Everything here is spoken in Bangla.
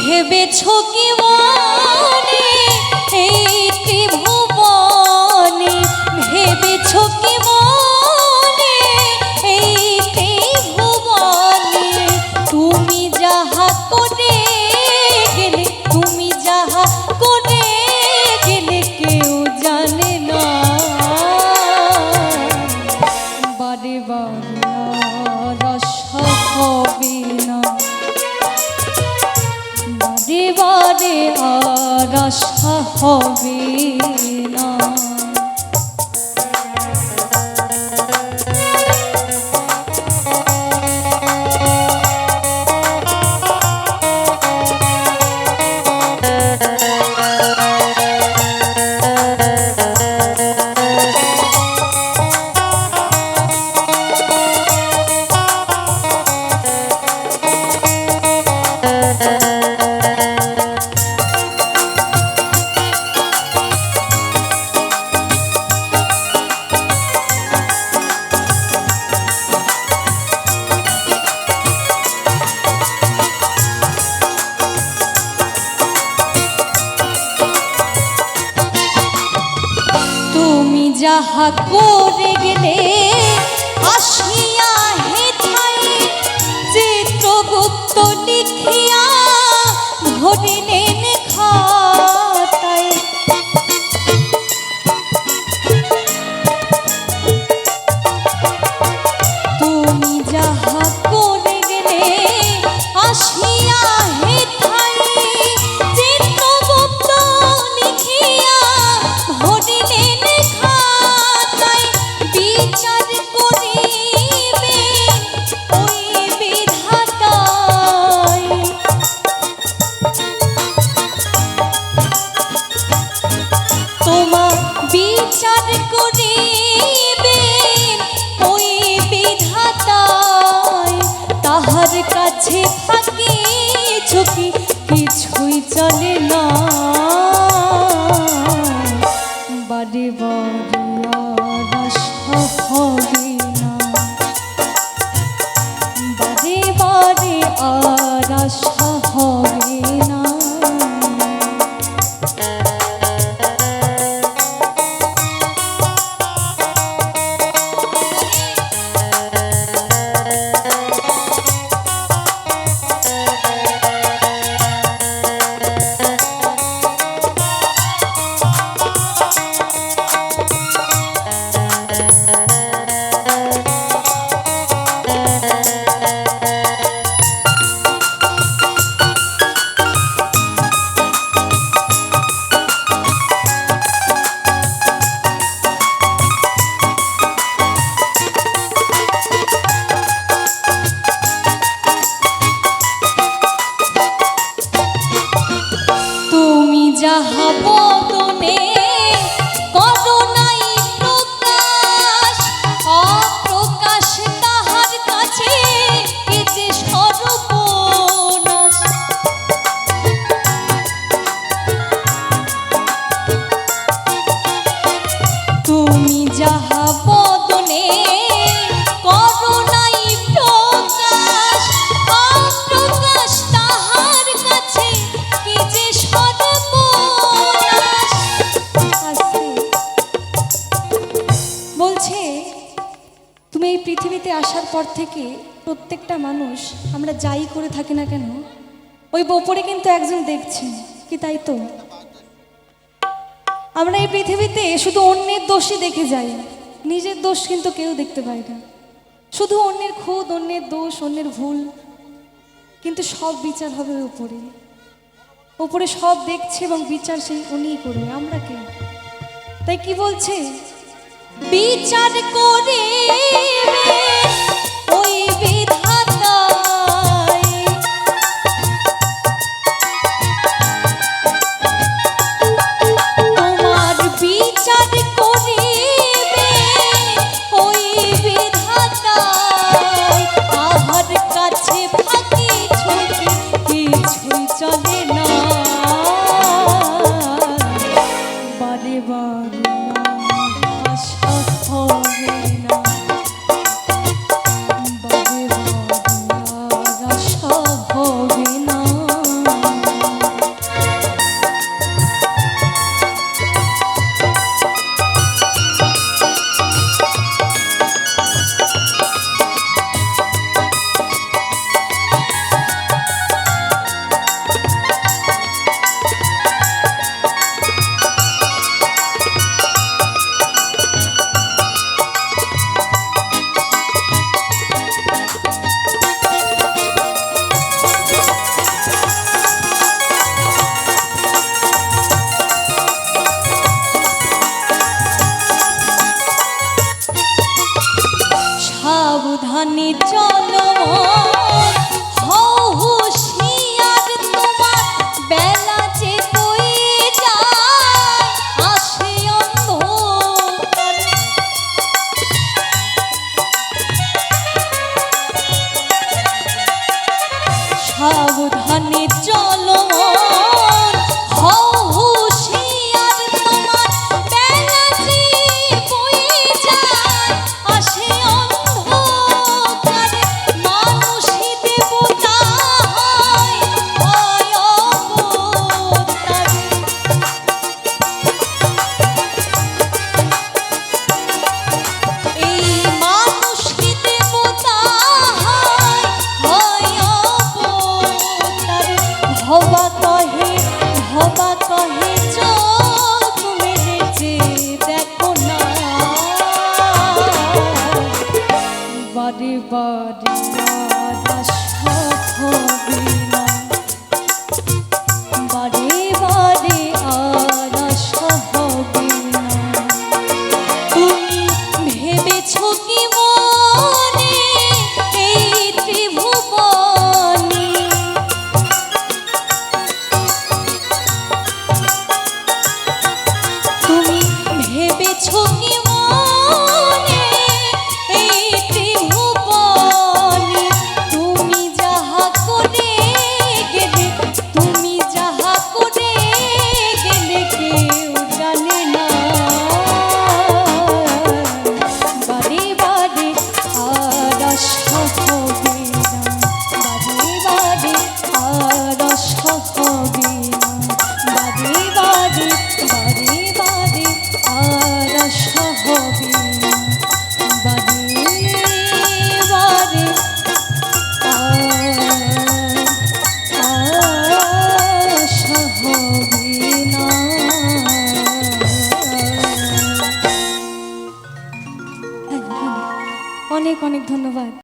ভেবেছো কি মনে এই ত্রিভুবনে, ভেবেছো কি মনে এই ত্রিভুবনে, তুমি যাহা করে গেলে, তুমি যাহা করে গেলে কেউ জানে না। বারে বারে আর আশা হবে না, বারে বারে আর আশা হবে না। যাহা করে গেলে আসিয়া হেথায়, চিত্রগুপ্ত লিখিয়া ধরিলেন খাতায়। তুমি যাহা করে গেলে আসিয়া হেথায়, চিত্রগুপ্ত লিখিয়া ধরিলেন বিচার করিবে ওই বিধাতায়। তোমার বিচার করিবে ওই বিধাতায়, তাহার কাছে থাকি ঝুঁকি কিছুই চলে না। বারে বারে হবে না, বারে বারে আর আশা হবে না। যাহা বদনে করো নাই প্রকাশ, অপ্রকাশ তাহার কাছে কি যে সর্বনাশ। তুমি যাহা বদনে করো নাই প্রকাশ, অপ্রকাশ তাহার কাছে কি যে বলছে। তুমি এই পৃথিবীতে আসার পর থেকে প্রত্যেকটা মানুষ আমরা যাই করে থাকি না কেন, ওই ওপরে কিন্তু একজন দেখছেন, কি তাই তো? আমরা এই পৃথিবীতে শুধু অন্যের দোষই দেখে যাই, নিজের দোষ কিন্তু কেউ দেখতে পায় না। শুধু অন্যের খুদ, অন্যের দোষ, অন্যের ভুল, কিন্তু সব বিচার হবে উপরে। উপরে সব দেখছে এবং বিচার সেই উনিই করবে, আমরা কে? তাই কি বলছে? বিচার করে ওই বিধাতায়, তোমার বিচার করিবে ওই বিধাতায়, আহার কাছে ফাঁকি ছুটি কিছুই চলে না। বারে বারে আশা হবে না, চলো মন, হও হুঁশিয়ার তোমার বেলা যে বয়ে যায়, আসে অন্ধকারে মানুষই দেবতা হয়, হয় অবতারে। এই মানুষই দেবতা হয়, হয় অবতারে। ভবা কহে ভবা